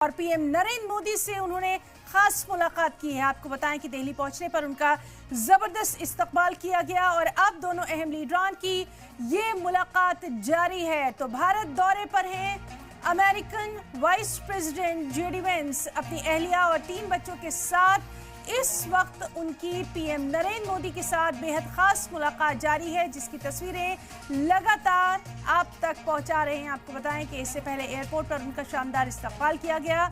और पीएम नरेंद्र मोदी से उन्होंने खास मुलाकात की है। आपको बताएं कि दिल्ली पहुंचने पर उनका जबरदस्त इस्तकबाल किया गया और अब दोनों अहम लीडरान की ये मुलाकात जारी है। तो भारत दौरे पर हैं American vice president JD Vance अपनी अहलिया और 3 बच्चों के साथ। इस वक्त उनकी पीएम नरेंद्र मोदी के साथ बेहद खास मुलाकात जारी है, जिसकी तस्वीरें लगातार आप तक पहुंचा रहे हैं। आपको बताएं कि इससे पहले एयरपोर्ट पर उनका शानदार इस्तकबाल किया गया।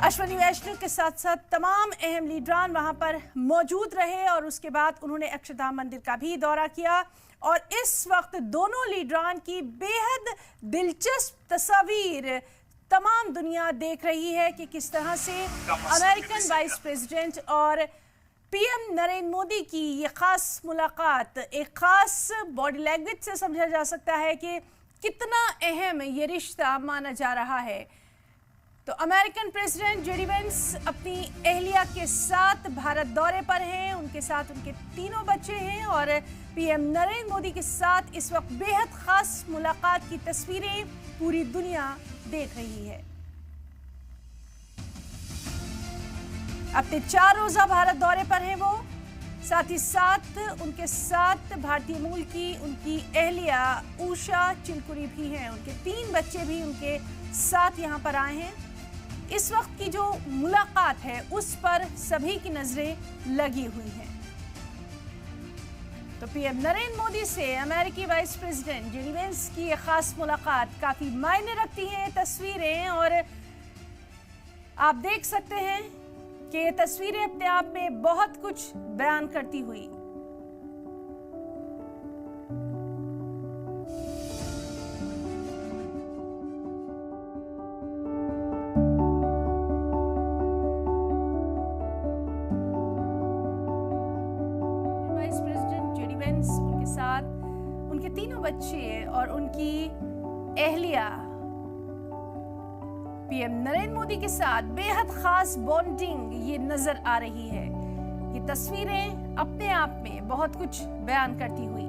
अश्विनी वैष्णव के साथ साथ तमाम अहम लीडरान वहां पर मौजूद रहे और उसके बाद उन्होंने अक्षरधाम मंदिर का भी दौरा किया। और इस वक्त दोनों लीडरान की बेहद दिलचस्प तस्वीर तमाम दुनिया देख रही है कि किस तरह से अमेरिकन वाइस प्रेसिडेंट और पीएम नरेंद्र मोदी की ये खास मुलाकात एक खास बॉडी लैंग्वेज से समझा जा सकता है कि कितना अहम ये रिश्ता माना जा रहा है। तो अमेरिकन प्रेसिडेंट जेडी वेंस अपनी अहलिया के साथ भारत दौरे पर हैं, उनके साथ उनके 3 बच्चे हैं और पीएम नरेंद्र मोदी के साथ इस वक्त बेहद खास मुलाकात की तस्वीरें पूरी दुनिया देख रही है। अपने 4 रोजा भारत दौरे पर हैं वो, साथ ही साथ उनके साथ भारतीय मूल की उनकी अहलिया उषा चिलकुरी भी हैं। उनके 3 बच्चे भी उनके साथ यहाँ पर आए हैं। इस वक्त की जो मुलाकात है उस पर सभी की नजरें लगी हुई हैं। तो पीएम नरेंद्र मोदी से अमेरिकी वाइस प्रेसिडेंट जेडी वेंस की ये खास मुलाकात काफी मायने रखती है तस्वीरें, और आप देख सकते हैं कि ये तस्वीरें अपने आप में बहुत कुछ बयान करती हुई। उनके साथ उनके 3 बच्चे और उनकी अहलिया पीएम नरेंद्र मोदी के साथ बेहद खास बॉन्डिंग ये नजर आ रही है। ये तस्वीरें अपने आप में बहुत कुछ बयान करती हुई।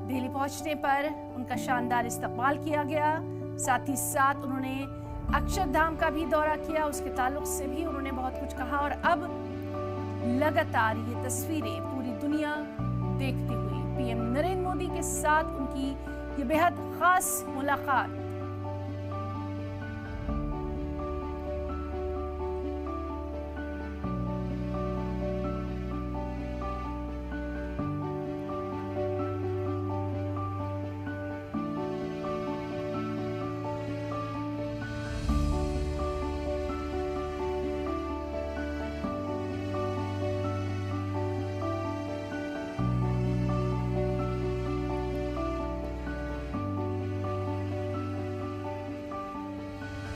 दिल्ली पहुंचने पर उनका शानदार इस्तकबाल किया गया, साथ ही साथ उन्होंने अक्षरधाम का भी दौरा किया, उसके ताल्लुक से भी उन्होंने बहुत कुछ कहा। और अब लगातार ये तस्वीरें पूरी दुनिया देखती हुई पीएम नरेंद्र मोदी के साथ उनकी ये बेहद खास मुलाकात